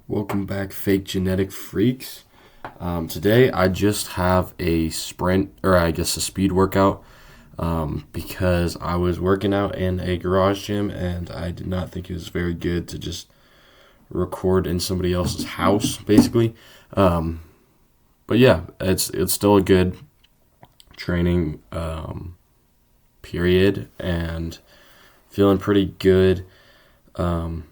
Welcome back, fake genetic freaks. Today I just have a sprint, or I guess a speed workout, because I was working out in a garage gym and I did not think it was very good to just record in somebody else's house, basically. Um, but yeah, it's still a good training period and feeling pretty good. Um,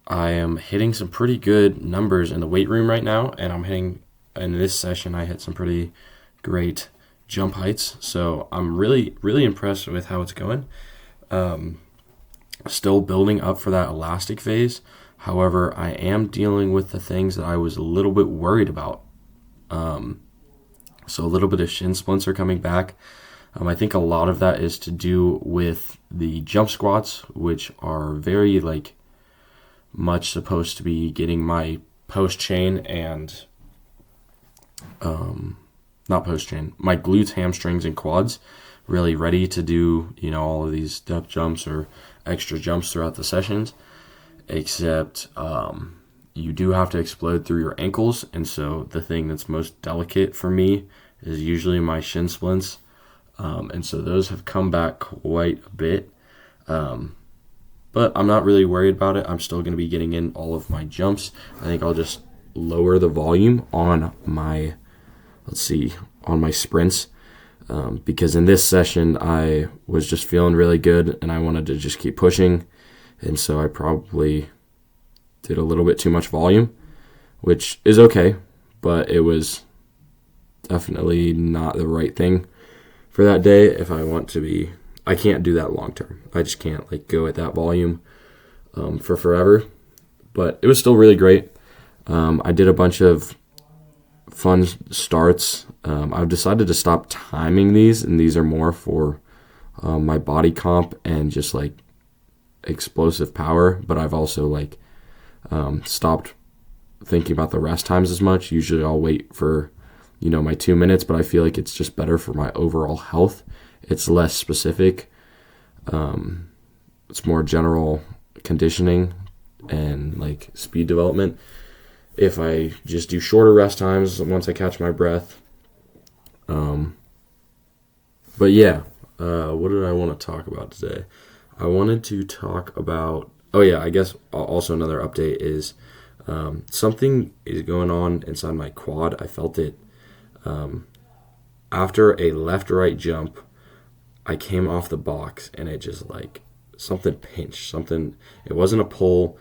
I am hitting some pretty good numbers in the weight room right now, and I'm hitting in this session. I hit some pretty great jump heights, so I'm really impressed with how it's going. Um, Still building up for that elastic phase. However, I am dealing with the things that I was a little bit worried about. Um, so a little bit of shin splints are coming back. I think a lot of that is to do with the jump squats, which are very much supposed to be getting my post chain and not post chain, my glutes, hamstrings, and quads really ready to do all of these depth jumps or extra jumps throughout the sessions. Except you do have to explode through your ankles, and so the thing that's most delicate for me is usually my shin splints, and so those have come back quite a bit. Um, but I'm not really worried about it. I'm still going to be getting in all of my jumps. I think I'll just lower the volume on my, on my sprints, because in this session I was just feeling really good and I wanted to just keep pushing. And so I probably did a little bit too much volume, which is okay, but it was definitely not the right thing for that day. If I want to be, I can't do that long term. I just can't go at that volume for forever. But it was still really great. I did a bunch of fun starts. I've decided to stop timing these, and these are more for my body comp and just explosive power. But I've also stopped thinking about the rest times as much. Usually I'll wait for my 2 minutes, but I feel like it's just better for my overall health. It's less specific. It's more general conditioning and speed development. If I just do shorter rest times once I catch my breath. But yeah, what did I want to talk about today? I wanted to talk about, oh yeah, I guess also another update is something is going on inside my quad. I felt it after a left-right jump. I came off the box and it just something pinched. Something, it wasn't a pull.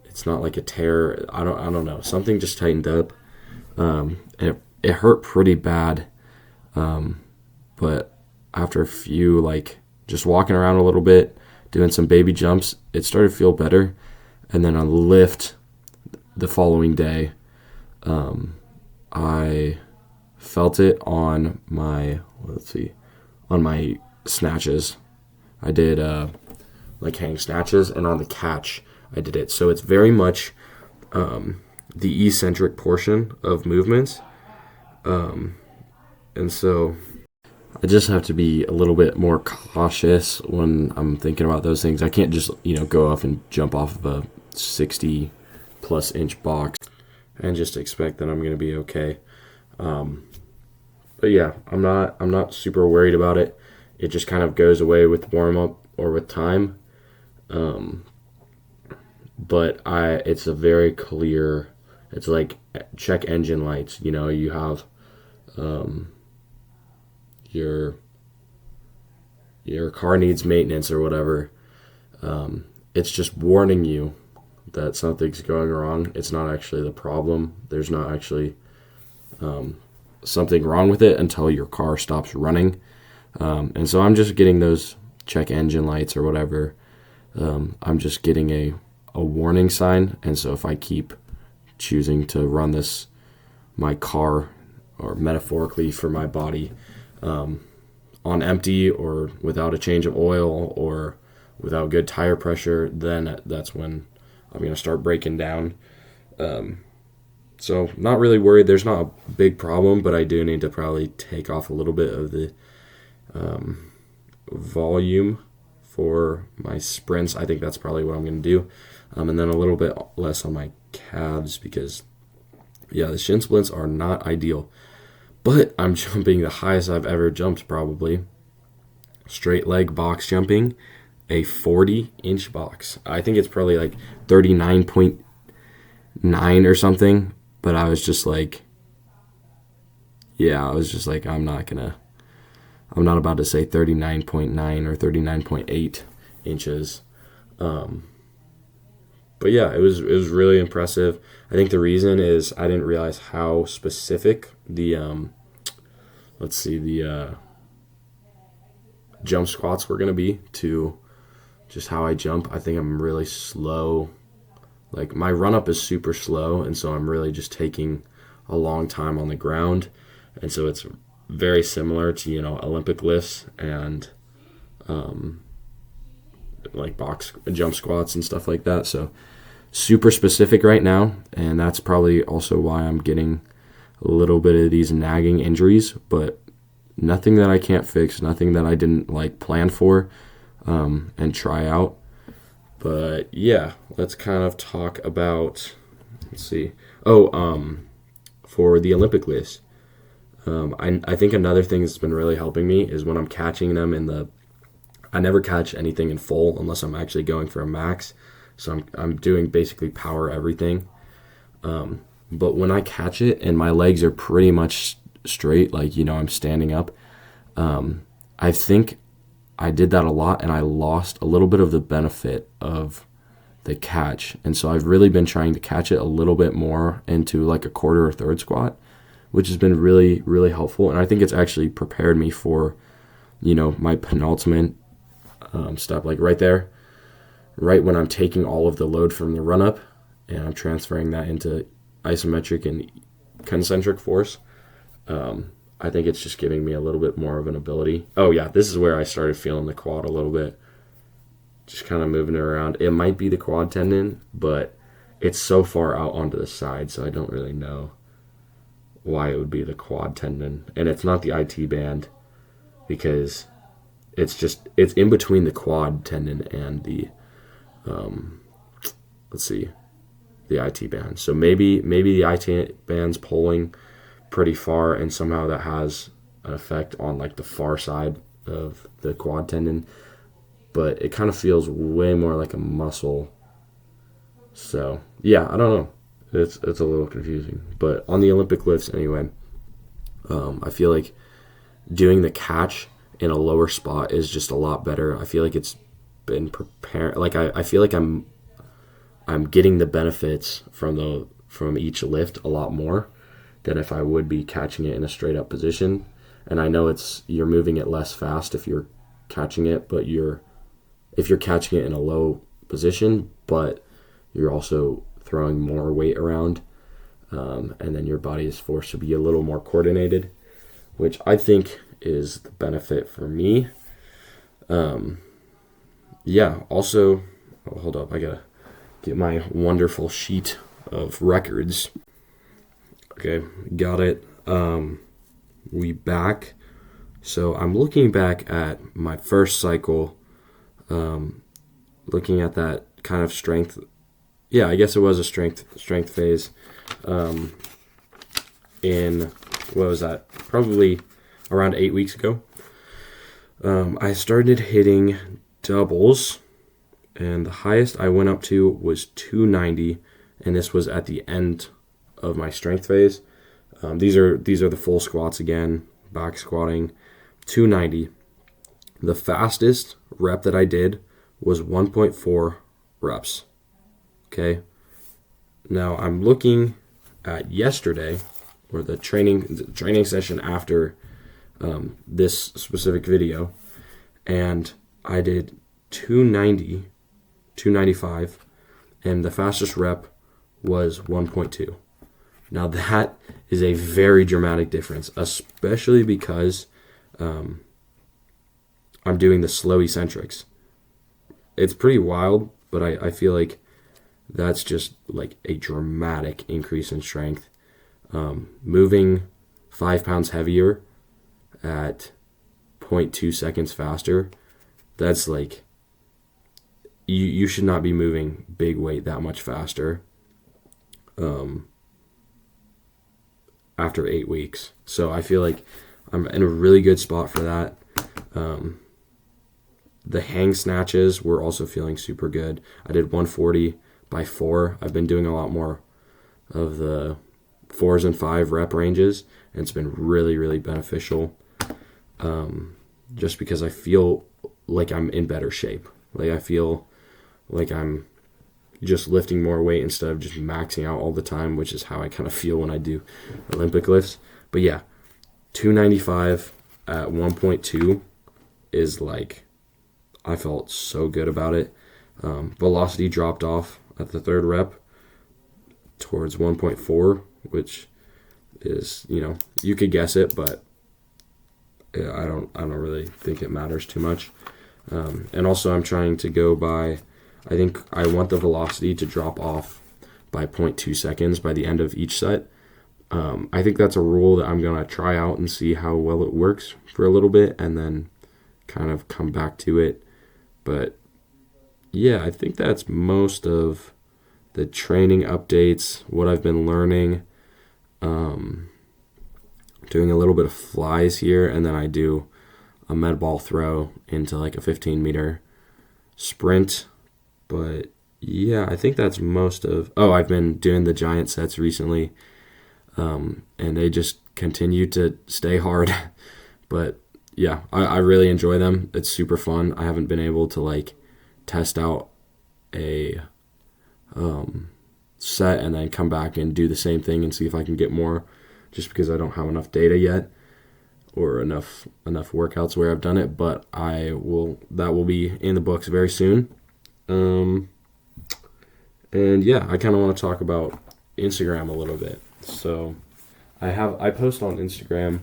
It's not like a tear. I don't know. Something just tightened up. And it hurt pretty bad. But after a few, just walking around a little bit, doing some baby jumps, it started to feel better. And then on lift the following day, I felt it on my, on my snatches. I did hang snatches, and on the catch I did it. So it's very much the eccentric portion of movements. And so I just have to be a little bit more cautious when I'm thinking about those things. I can't just, go off and jump off of a 60 plus inch box and just expect that I'm going to be okay. But yeah, I'm not super worried about it. It just kind of goes away with warm up or with time. But it's a very clear, it's like check engine lights. You have your car needs maintenance or whatever. It's just warning you that something's going wrong. It's not actually the problem. There's not actually something wrong with it until your car stops running. And so I'm just getting those check engine lights or whatever. I'm just getting a warning sign. And so if I keep choosing to run my car, or metaphorically for my body, on empty or without a change of oil or without good tire pressure, then that's when I'm going to start breaking down. So not really worried. There's not a big problem, but I do need to probably take off a little bit of the volume for my sprints. I think that's probably what I'm going to do. And then a little bit less on my calves because, yeah, the shin splints are not ideal. But I'm jumping the highest I've ever jumped, probably. Straight leg box jumping, a 40-inch box. I think it's probably like 39.9 or something. But I was just like, I'm not about to say 39.9 or 39.8 inches. But yeah, it was really impressive. I think the reason is I didn't realize how specific the jump squats were gonna be to just how I jump. I think I'm really slow. Like my run up is super slow, and so I'm really just taking a long time on the ground, and so it's very similar to Olympic lifts and like box jump squats and stuff like that. So super specific right now, and that's probably also why I'm getting a little bit of these nagging injuries, but nothing that I can't fix, nothing that I didn't plan for and try out. But yeah, let's kind of talk about, for the Olympic lifts. I think another thing that's been really helping me is when I'm catching them I never catch anything in full unless I'm actually going for a max. So I'm doing basically power everything. But when I catch it and my legs are pretty much straight, I'm standing up, I think I did that a lot and I lost a little bit of the benefit of the catch. And so I've really been trying to catch it a little bit more into like a quarter or third squat, which has been really, really helpful. And I think it's actually prepared me for, my penultimate step, like right there, right when I'm taking all of the load from the run up and I'm transferring that into isometric and concentric force. I think it's just giving me a little bit more of an ability. Oh yeah, this is where I started feeling the quad a little bit. Just kind of moving it around. It might be the quad tendon, but it's so far out onto the side, so I don't really know why it would be the quad tendon. And it's not the IT band because it's in between the quad tendon and the the IT band. So maybe the IT band's pulling pretty far, and somehow that has an effect on like the far side of the quad tendon, but it kind of feels way more like a muscle. So yeah, I don't know, it's a little confusing. But on the Olympic lifts anyway, I feel like doing the catch in a lower spot is just a lot better. I feel like it's been prepared. Like I feel like I'm getting the benefits from each lift a lot more than if I would be catching it in a straight up position. And I know you're moving it less fast if you're catching it, but if you're catching it in a low position, but you're also throwing more weight around, and then your body is forced to be a little more coordinated, which I think is the benefit for me. Also, hold up, I gotta get my wonderful sheet of records. Okay, got it. We back. So I'm looking back at my first cycle, looking at that kind of strength. Yeah, I guess it was a strength phase. In, what was that? Probably around 8 weeks ago. I started hitting doubles, and the highest I went up to was 290, and this was at the end of my strength phase. These are the full squats again, back squatting, 290. The fastest rep that I did was 1.4 reps. Okay. Now I'm looking at yesterday, or the training session after this specific video, and I did 290, 295, and the fastest rep was 1.2. Now that is a very dramatic difference, especially because I'm doing the slow eccentrics. It's pretty wild, but I feel like that's just like a dramatic increase in strength. Moving 5 pounds heavier at 0.2 seconds faster, that's like, you should not be moving big weight that much faster. after 8 weeks. So I feel like I'm in a really good spot for that. The hang snatches were also feeling super good. I did 140 by 4. I've been doing a lot more of the 4s and 5 rep ranges, and it's been really, really beneficial. Just because I feel like I'm in better shape. Like I feel like I'm just lifting more weight instead of just maxing out all the time, which is how I kind of feel when I do Olympic lifts. But yeah, 295 at 1.2 is like, I felt so good about it. Velocity dropped off at the 3rd rep towards 1.4, which is, you could guess it, but yeah, I don't really think it matters too much. And also I'm trying to go by, I think I want the velocity to drop off by 0.2 seconds by the end of each set. I think that's a rule that I'm going to try out and see how well it works for a little bit and then kind of come back to it. But yeah, I think that's most of the training updates, what I've been learning. Doing a little bit of flies here, and then I do a med ball throw into like a 15-meter sprint. But yeah, I think that's most of... Oh, I've been doing the giant sets recently, and they just continue to stay hard. But yeah, I really enjoy them. It's super fun. I haven't been able to like test out a set and then come back and do the same thing and see if I can get more, just because I don't have enough data yet or enough workouts where I've done it. But that will be in the books very soon. And yeah, I kind of want to talk about Instagram a little bit. So I post on Instagram,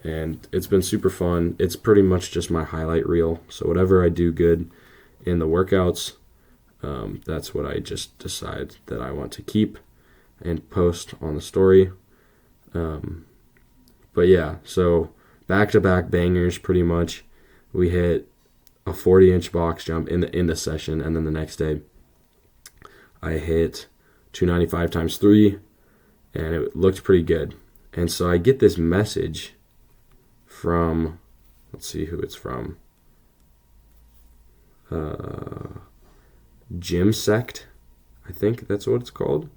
and it's been super fun. It's pretty much just my highlight reel. So whatever I do good in the workouts, that's what I just decide that I want to keep and post on the story. But yeah, so back-to-back bangers pretty much. We hit a 40-inch box jump in the session, and then the next day I hit 295 times 3, and it looked pretty good. And so I get this message from, let's see who it's from, Gymsect, I think that's what it's called.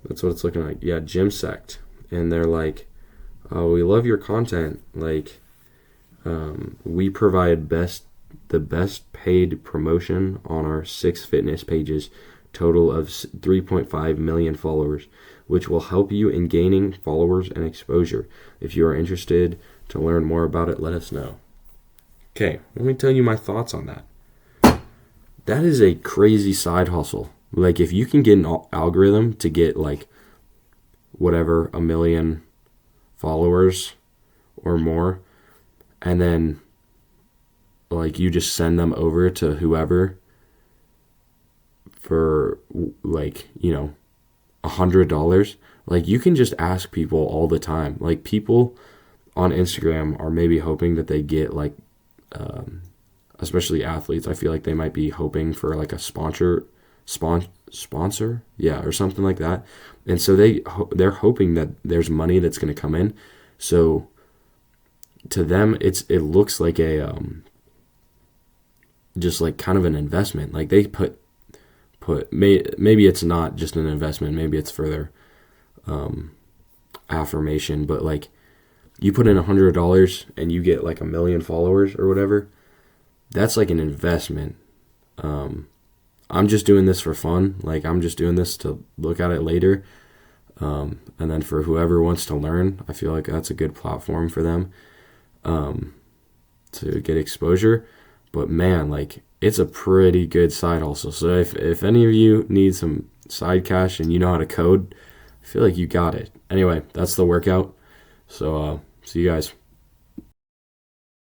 That's what it's looking like. Yeah, Gymsect. And they're like, oh, we love your content. Like, we provide the best paid promotion on our 6 fitness pages, total of 3.5 million followers, which will help you in gaining followers and exposure. If you are interested to learn more about it, let us know. Okay, let me tell you my thoughts on that. That is a crazy side hustle. Like, if you can get an algorithm to get, like, whatever, 1 million followers or more, and then, like, you just send them over to whoever for, like, $100, like, you can just ask people all the time. Like, people on Instagram are maybe hoping that they get, like, especially athletes, I feel like they might be hoping for, like, a sponsor, yeah, or something like that. And so they're hoping that there's money that's going to come in. So to them, it looks like a just like kind of an investment. Like, they put maybe it's not just an investment, maybe it's further affirmation, but like, you put in $100 and you get like 1 million followers or whatever. That's like an investment. I'm just doing this for fun. Like, I'm just doing this to look at it later. And then for whoever wants to learn, I feel like that's a good platform for them to get exposure. But man, like, it's a pretty good side hustle. So if any of you need some side cash and you know how to code, I feel like you got it. Anyway, that's the workout. So see you guys.